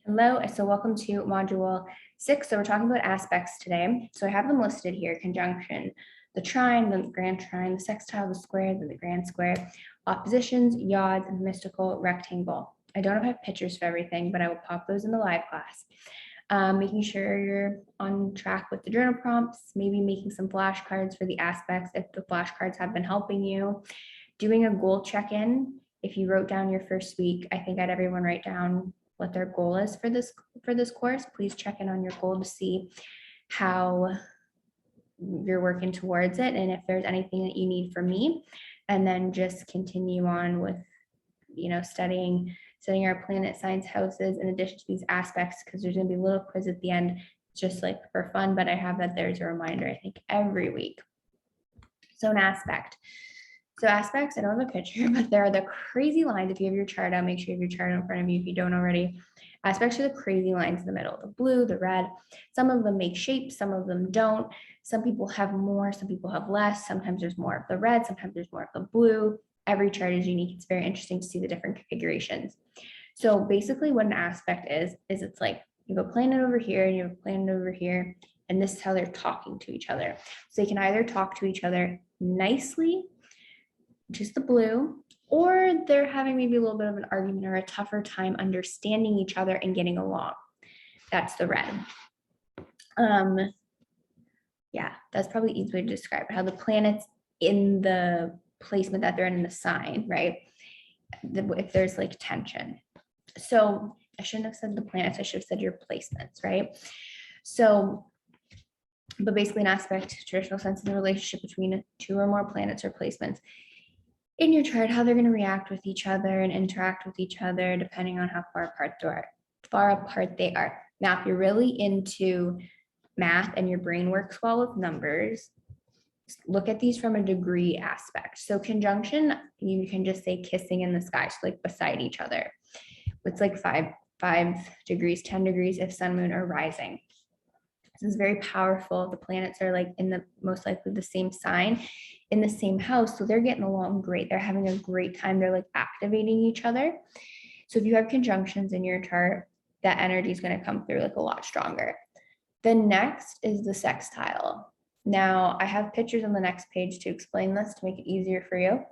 Hello, so welcome to module 6. So we're talking about aspects today. So I have them listed here: conjunction, the trine, the grand trine, the sextile, the square, then the grand square, oppositions, yods, and mystical rectangle. I don't have pictures for everything, but I will pop those in the live class. Making sure you're on track with the journal prompts, maybe making some flashcards for the aspects if the flashcards have been helping you. Doing a goal check-in. If you wrote down your first week, I think I'd everyone write down what their goal is for this course. Please check in on your goal to see how you're working towards it and if there's anything that you need from me. And then just continue on with, studying our planet science houses in addition to these aspects, because there's going to be a little quiz at the end, just like for fun, but I have that there's a reminder, I think, every week. So an aspect. So aspects, I don't have a picture, but there are the crazy lines. If you have your chart out, make sure you have your chart in front of you if you don't already. Aspects are the crazy lines in the middle, the blue, the red. Some of them make shapes, some of them don't. Some people have more, some people have less. Sometimes there's more of the red, sometimes there's more of the blue. Every chart is unique. It's very interesting to see the different configurations. So basically what an aspect is it's like you have a planet over here and you have a planet over here, and this is how they're talking to each other. So they can either talk to each other nicely, just the blue, or they're having maybe a little bit of an argument or a tougher time understanding each other and getting along. That's the red. Yeah, that's probably the easy way to describe it, how the planets in the placement that they're in the sign, right? If there's like tension. So I shouldn't have said the planets, I should have said your placements, right? So, but basically an aspect, traditional sense of the relationship between two or more planets or placements in your chart, how they're going to react with each other and interact with each other depending on how far apart they are. Now, if you're really into math and your brain works well with numbers, look at these from a degree aspect. So conjunction, you can just say kissing in the sky, so like beside each other. It's like 5 degrees, 10 degrees if sun, moon, or rising. This is very powerful. The planets are like in the most likely the same sign in the same house. So they're getting along great. They're having a great time. They're like activating each other. So if you have conjunctions in your chart, that energy is going to come through like a lot stronger. The next is the sextile. Now I have pictures on the next page to explain this to make it easier for you.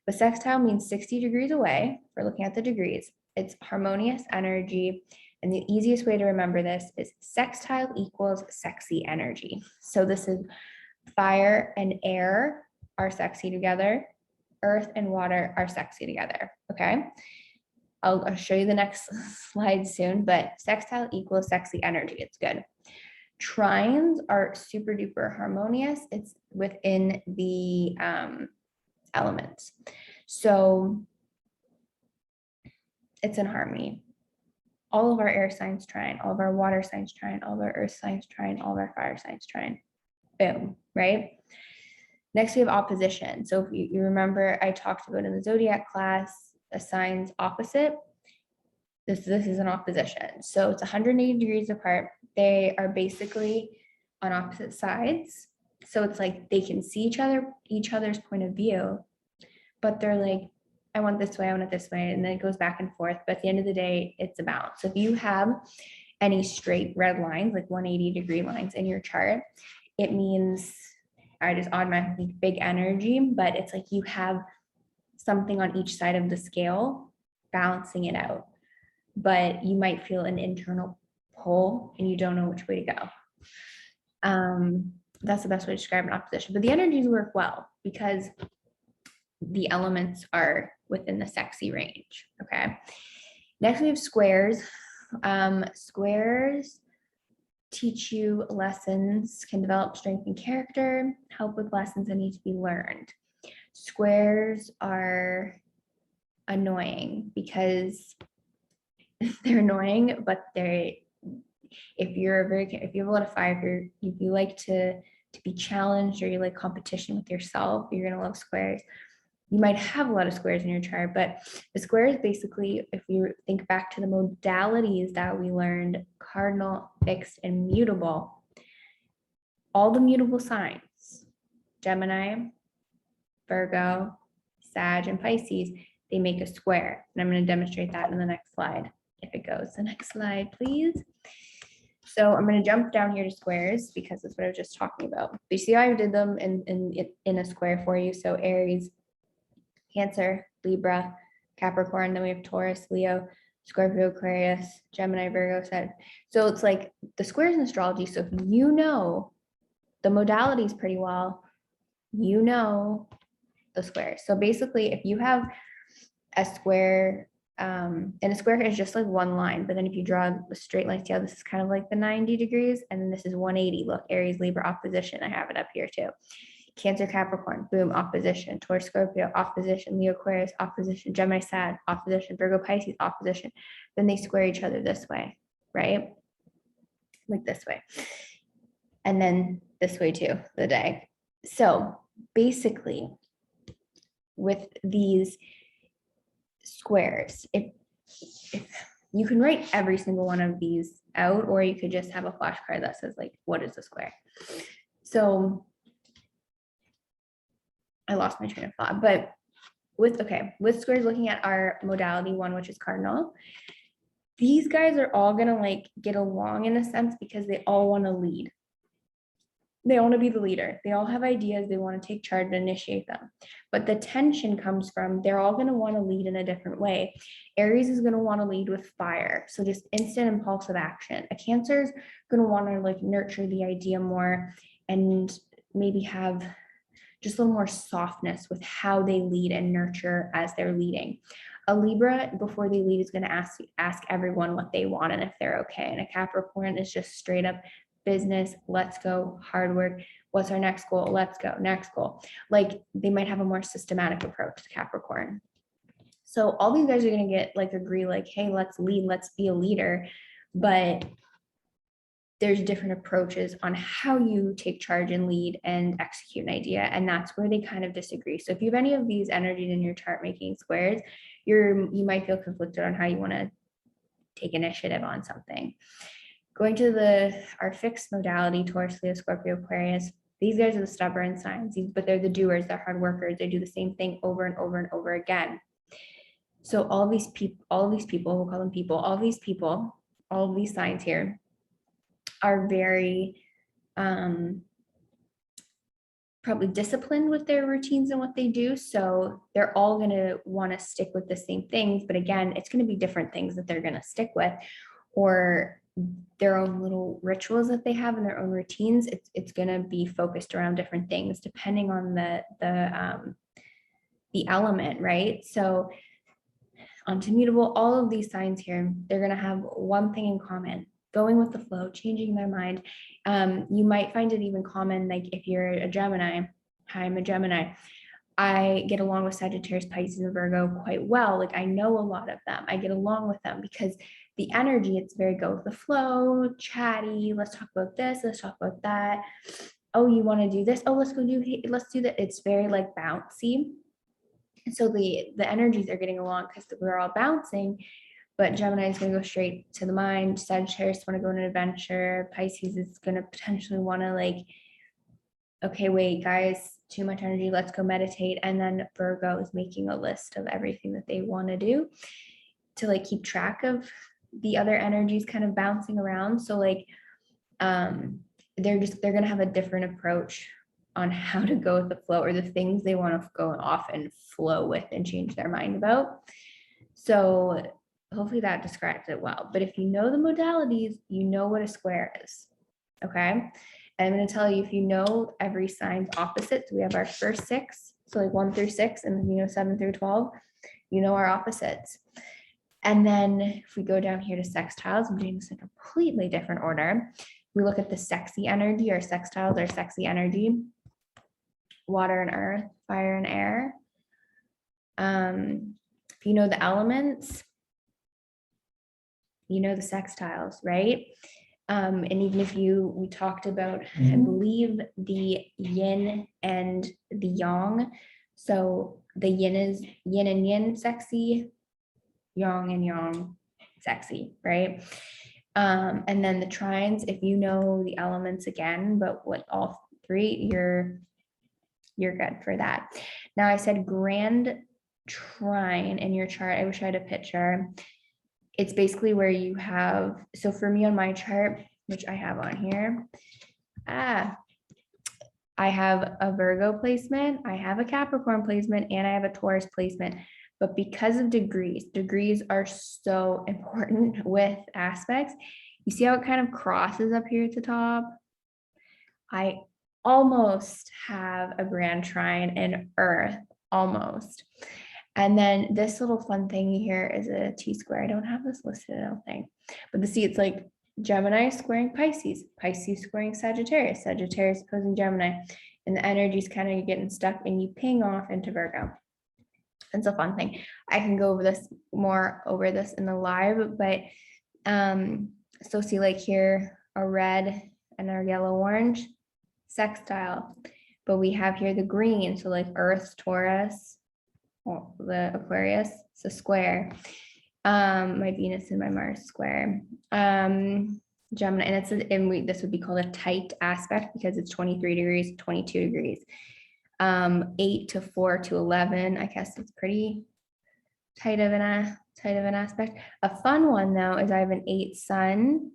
But sextile means 60 degrees away. We're looking at the degrees. It's harmonious energy. And the easiest way to remember this is sextile equals sexy energy. So this is fire and air are sexy together. Earth and water are sexy together, okay? I'll show you the next slide soon, but sextile equals sexy energy. It's good. Trines are super duper harmonious. It's within the elements. So it's in harmony. All of our air signs trine, all of our water signs trine, all of our earth signs trine, all of our fire signs trine. Boom, right? Next, we have opposition. So if you remember, I talked about in the zodiac class, a sign's opposite. This is an opposition. So it's 180 degrees apart. They are basically on opposite sides. So it's like they can see each other's point of view, but they're like, I want this way, I want it this way. And then it goes back and forth. But at the end of the day, it's a balance. So if you have any straight red lines, like 180-degree lines in your chart, it means I just automatically big energy, but it's like you have something on each side of the scale balancing it out. But you might feel an internal pull and you don't know which way to go. That's the best way to describe an opposition. But the energies work well because the elements are within the sexy range, okay? Next, we have squares. Squares teach you lessons, can develop strength and character, help with lessons that need to be learned. Squares are annoying because they're annoying, but if you have a lot of fire, if you like to be challenged or you like competition with yourself, you're gonna love squares. You might have a lot of squares in your chart, but the squares basically, if you think back to the modalities that we learned, cardinal, fixed, and mutable, all the mutable signs, Gemini, Virgo, Sag, and Pisces, they make a square. And I'm going to demonstrate that in the next slide. if it goes. The next slide, please. So I'm going to jump down here to squares because that's what I was just talking about. But you see how I did them in a square for you. So Aries, Cancer, Libra, Capricorn, then we have Taurus, Leo, Scorpio, Aquarius, Gemini, Virgo, Sag. So it's like the squares in astrology. So if you know the modalities pretty well, you know the squares. So basically, if you have a square, and a square is just like one line, but then if you draw a straight line, see how this is kind of like the 90 degrees, and then this is 180. Look, Aries, Libra, opposition. I have it up here too. Cancer, Capricorn, boom, opposition. Taurus, Scorpio, opposition. Leo, Aquarius, opposition. Gemini, Sag, opposition. Virgo, Pisces, opposition. Then they square each other this way, right? Like this way. And then this way too, the day. So basically, with these squares, if you can write every single one of these out, or you could just have a flashcard that says like, what is a square? So I lost my train of thought, but with squares, looking at our modality one, which is cardinal, these guys are all gonna like get along in a sense because they all want to lead. They want to be the leader. They all have ideas. They want to take charge and initiate them. But the tension comes from they're all going to want to lead in a different way. Aries is going to want to lead with fire. So just instant impulsive action. A Cancer is going to want to like nurture the idea more and maybe have just a little more softness with how they lead and nurture as they're leading. A Libra, before they lead, is going to ask everyone what they want and if they're okay. And a Capricorn is just straight up business, let's go, hard work, what's our next goal, let's go, next goal. Like they might have a more systematic approach to Capricorn. So all these guys are going to get like agree like, hey, let's lead, let's be a leader, but there's different approaches on how you take charge and lead and execute an idea, and that's where they kind of disagree. So if you have any of these energies in your chart making squares, you might feel conflicted on how you want to take initiative on something. Going to our fixed modality, Taurus, Leo, Scorpio, Aquarius, these guys are the stubborn signs, but they're the doers, they're hard workers. They do the same thing over and over and over again. So all these people, we'll call them people, all of these signs here are very probably disciplined with their routines and what they do. So they're all going to want to stick with the same things. But again, it's going to be different things that they're going to stick with, or their own little rituals that they have and their own routines. It's going to be focused around different things depending on the element, right? So onto mutable, all of these signs here, they're going to have one thing in common: going with the flow, changing their mind. You might find it even common, like if you're a Gemini. Hi, I'm a Gemini. I get along with Sagittarius, Pisces, and Virgo quite well. Like I know a lot of them. I get along with them because the energy, it's very go with the flow, chatty. Let's talk about this. Let's talk about that. Oh, you want to do this? Oh, let's do that. It's very like bouncy. And so the energies are getting along because we're all bouncing. But Gemini is going to go straight to the mind. Sagittarius want to go on an adventure. Pisces is going to potentially want to like, okay, wait, guys, too much energy. Let's go meditate. And then Virgo is making a list of everything that they want to do to like keep track of the other energies kind of bouncing around. So like, they're going to have a different approach on how to go with the flow, or the things they want to go off and flow with and change their mind about. So hopefully that describes it well. But if you know the modalities, you know what a square is. Okay. And I'm going to tell you, if you know every sign's opposites, we have our first 6, so like 1 through 6, and then you know 7 through 12, you know our opposites. And then if we go down here to sextiles, I'm doing this in a completely different order. We look at the sexy energy, or sextiles, or sexy energy: water and earth, fire and air. If you know the elements, you know the sextiles, right? And even if we talked about, I believe, the yin and the yang. So the yin is yin and yin, sexy, yang and yang, sexy, right? And then the trines, if you know the elements again, but with all 3, you're good for that. Now I said grand trine in your chart. I wish I had a picture. it's basically where you have, so for me on my chart, which I have on here, I have a Virgo placement, I have a Capricorn placement, and I have a Taurus placement. But because of degrees are so important with aspects. You see how it kind of crosses up here at the top? I almost have a grand trine in Earth, almost. And then this little fun thing here is a T-square. I don't have this listed, I don't think. But see, it's like Gemini squaring Pisces, Pisces squaring Sagittarius, Sagittarius opposing Gemini. And the energy's kind of getting stuck and you ping off into Virgo. It's a fun thing. I can go over this more in the live, but so see like here, a red and our yellow orange sextile, but we have here the green. So like Earth, Taurus, the Aquarius, it's a square. My Venus and my Mars square. Gemini, and this would be called a tight aspect because it's 23 degrees, 22 degrees. 8 to 4 to 11. I guess it's pretty tight of an aspect. A fun one though is I have an 8 Sun,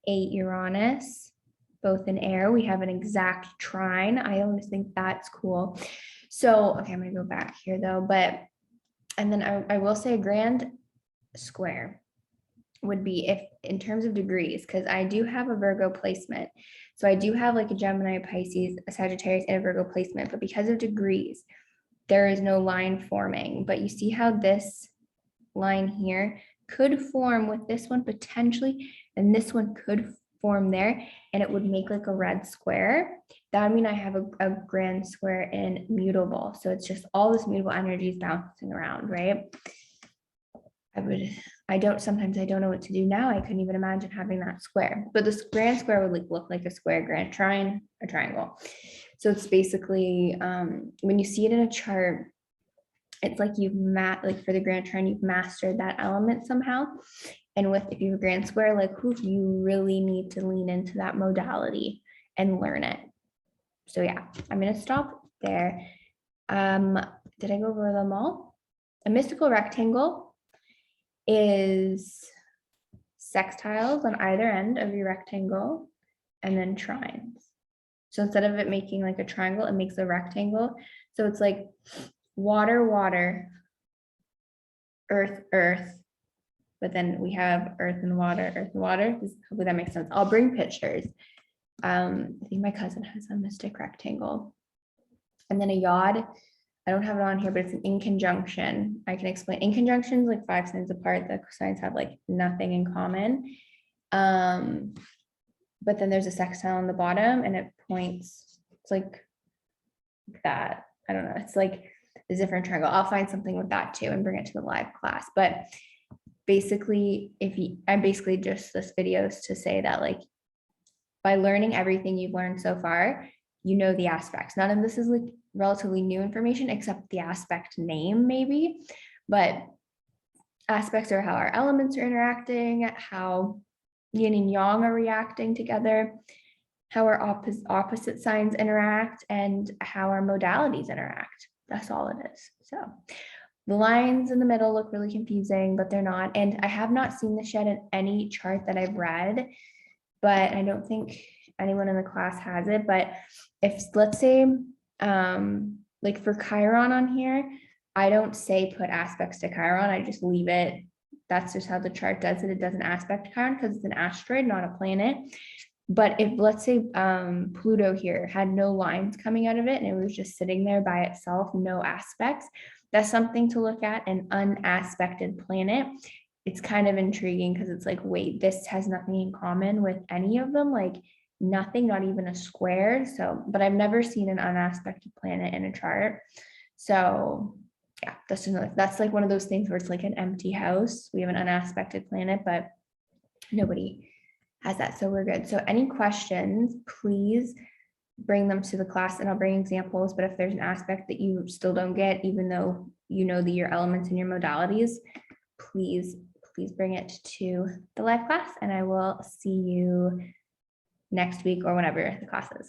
8 Uranus, both in air. We have an exact trine. I always think that's cool. So, okay, I'm gonna go back here though, and then I will say a grand square would be if in terms of degrees, because I do have a Virgo placement. So I do have like a Gemini, Pisces, a Sagittarius, and a Virgo placement, but because of degrees, there is no line forming. But you see how this line here could form with this one potentially, and this one could form there, and it would make like a red square. That would mean I have a grand square in mutable. So it's just all this mutable energy is bouncing around, right? Sometimes I don't know what to do now. I couldn't even imagine having that square, but this grand square would like look like a square, grand trine, a triangle. So it's basically, when you see it in a chart, it's like like for the grand trine, you've mastered that element somehow. And if you have a grand square, like you really need to lean into that modality and learn it. So yeah, I'm going to stop there. Did I go over them all? A mystical rectangle is sextiles on either end of your rectangle and then trines. So instead of it making like a triangle, it makes a rectangle. So it's like water, water, earth, earth, but then we have earth and water, earth and water. Hopefully that makes sense. I'll bring pictures. I think my cousin has a mystic rectangle. And then a yod, I don't have it on here, but it's an in conjunction. I can explain. In conjunctions, like 5 signs apart, the signs have like nothing in common. But then there's a sextile on the bottom and it points, it's like that. I don't know. It's like a different triangle. I'll find something with that too and bring it to the live class. But basically, I basically just this video is to say that like by learning everything you've learned so far, you know the aspects. None of this is like relatively new information except the aspect name maybe, but aspects are how our elements are interacting, how yin and yang are reacting together, how our opposite signs interact, and how our modalities interact. That's all it is. So the lines in the middle look really confusing, but they're not. And I have not seen this yet in any chart that I've read, but I don't think anyone in the class has it. But if, let's say, like for Chiron on here, I don't say put aspects to Chiron. I just leave it. That's just how the chart does it. It doesn't aspect Chiron because it's an asteroid, not a planet. But if, let's say, Pluto here had no lines coming out of it and it was just sitting there by itself, no aspects, that's something to look at. An unaspected planet. It's kind of intriguing because it's like, wait, this has nothing in common with any of them, like nothing, not even a square. So, but I've never seen an unaspected planet in a chart. So yeah, that's like one of those things where it's like an empty house. We have an unaspected planet, but nobody has that. So we're good. So any questions, please bring them to the class and I'll bring examples. But if there's an aspect that you still don't get, even though you know your elements and your modalities, please bring it to the live class and I will see you next week or whenever the class is.